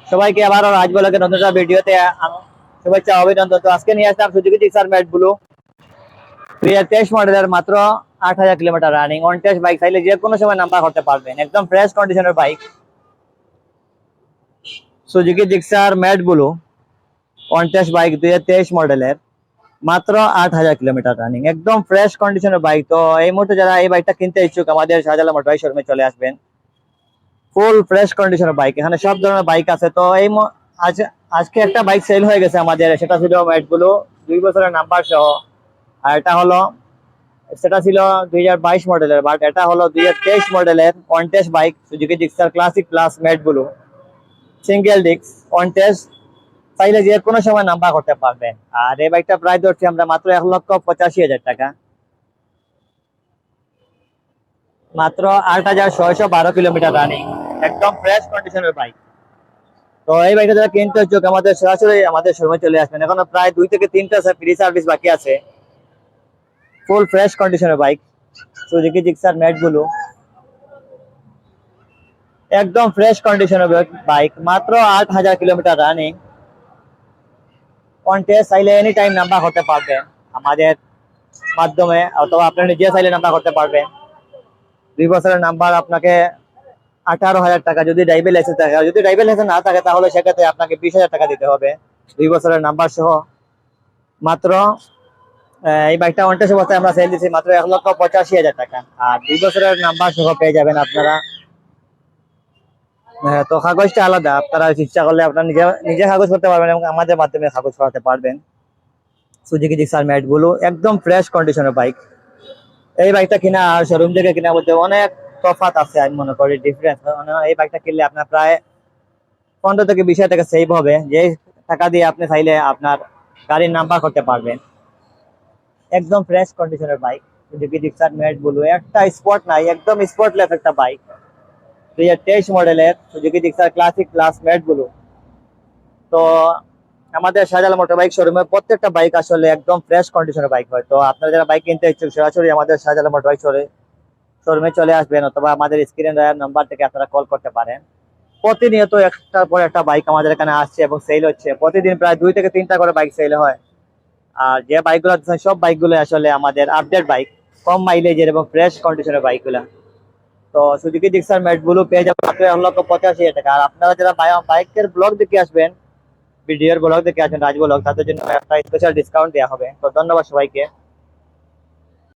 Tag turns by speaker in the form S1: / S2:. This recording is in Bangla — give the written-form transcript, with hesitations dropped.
S1: সবাইকে আবারও রাজ ব্লগের নতুন একটা ভিডিওতে শুভেচ্ছা অভিনন্দন। তো আজকে নিয়ে আসলাম সুজুকি জিক্সার ম্যাট ব্লু 2023 মডেলের, মাত্র 8000 kilometre running on test bike. চাইলে যে কোনো সময় নাম্বার করতে পারবেন, একদম ফ্রেশ কন্ডিশনের bike. Suzuki Gixxer matte blue on test bike 2023 মডেলের, মাত্র 8000 কিলোমিটার রানিং, একদম ফ্রেশ কন্ডিশনের বাইক। তো এই মুহূর্তে যারা এই বাইকটা কিনতে ইচ্ছুক, আমাদের শাহজালাল মোটর বাইক শোরুমে চলে আসবেন। ফুল ফ্রেশ কন্ডিশনের বাইক, এখানে সব ধরনের বাইক আছে। তো আজকে একটা বাইক সেল হয়ে গেছে আমাদের, সেটা ছিল ম্যাট ব্লু 2 বছরের নাম্বার সহ। আর এটা হলো, সেটা ছিল 2022 মডেলের, বাট এটা হলো 2023 মডেলের on test bike Suzuki Gixxer classic plus matte blue single disc on test. চাইলে যে কোনো সময় নাম্বার করতে পারবেন। আর এই বাইকটা প্রায় ধরছি আমরা মাত্র 1,85,000 টাকা, মাত্র 8,612 কিলোমিটার রানিং, একদম ফ্রেশ কন্ডিশনের বাইক। তো এই বাইকটা যারা কিনতে ইচ্ছুক, আমাদের সরাসরি আমাদের শোরুমে চলে আসবেন। এখনো প্রায় 2 থেকে 3টা ফ্রি সার্ভিস বাকি আছে। ফুল ফ্রেশ কন্ডিশনের bike Suzuki Gixxer matte blue, একদম ফ্রেশ কন্ডিশনের বাইক, মাত্র 8,000 কিলোমিটার রানিং অন টেস্ট। চাইলে এনি টাইম নাম্বার করতে পারবেন আমাদের মাধ্যমে, অথবা আপনি নিজে চাইলে নাম্বার করতে পারবেন। 2 বছরের নাম্বার আপনাকে 18,000 টাকা, যদি ড্রাইভিং লাইসেন্স থাকে। যদি ড্রাইভিং লাইসেন্স না থাকে তাহলে সেক্ষেত্রে আপনাকে 20,000 টাকা দিতে হবে 2 বছরের নাম্বার সহ। মাত্র এই বাইকটা অন টেস্ট অবস্থায় আমরা সেল দিচ্ছি মাত্র 1,85,000 টাকা, আর 2 বছরের নাম্বার সহ পেয়ে যাবেন আপনারা। তো কাগজটা আলাদা, আপনারা ইচ্ছা করলে আপনারা নিজে নিজে কাগজ করতে পারবেন এবং আমাদের মাধ্যমে কাগজ করাতে পারবেন। সুজুকি জিক্সার ম্যাট ব্লু, একদম ফ্রেশ কন্ডিশনের বাইক। এই বাইকটা কিনা আর শোরুম থেকে কিনা বলতে অনেক তফাৎ আছে, আমি মনে করি ডিফারেন্স। এই বাইকটা কিনলে আপনার প্রায় 15 থেকে 20,000 টাকা সেভ হবে, যে টাকা দিয়ে আপনি চাইলে আপনার গাড়ির নাম্বার করতে পারবেন। একদম ফ্রেশ কন্ডিশনের bike Suzuki Gixxer matte blue, একটা স্পট নাই, একদম স্পটলেস একটা বাইক 2023 মডেলের Suzuki Gixxer classic plus matte blue. তো আমাদের শাহজালাল মোটর বাইক শোরুমে প্রত্যেকটা বাইক আসলে একদম ফ্রেশ কন্ডিশনের বাইক হয়। তো আপনারা যারা বাইক কিনতে ইচ্ছুক, সরাসরি আমাদের শাহজালাল মোটর বাইক শোরুমে চলে আসবেন, অথবা আমাদের স্ক্রিনে দেওয়া নাম্বার থেকে আপনারা কল করতে পারেন। প্রতিনিয়ত একটার পর একটা বাইক আমাদের এখানে আসছে এবং সেল হচ্ছে। প্রতিদিন প্রায় 2 থেকে 3টা করে বাইক সেল হয়। আর যে বাইকগুলো সব বাইকগুলো আসলে আমাদের আপডেট বাইক, কম মাইলেজের এবং ফ্রেশ কন্ডিশনের বাইকগুলা। তো সুজুকি জিক্সার ম্যাট ব্লু পেয়ে যাবেন মাত্র 1,85,000 টাকা। আর আপনারা যারা বাইকের ব্লগ দেখে আসবেন, ভিডিওর ব্লগ দেখে আসবেন রাজ ব্লগ, তাদের জন্য একটা স্পেশাল ডিসকাউন্ট দেওয়া হবে। তো ধন্যবাদ সবাইকে।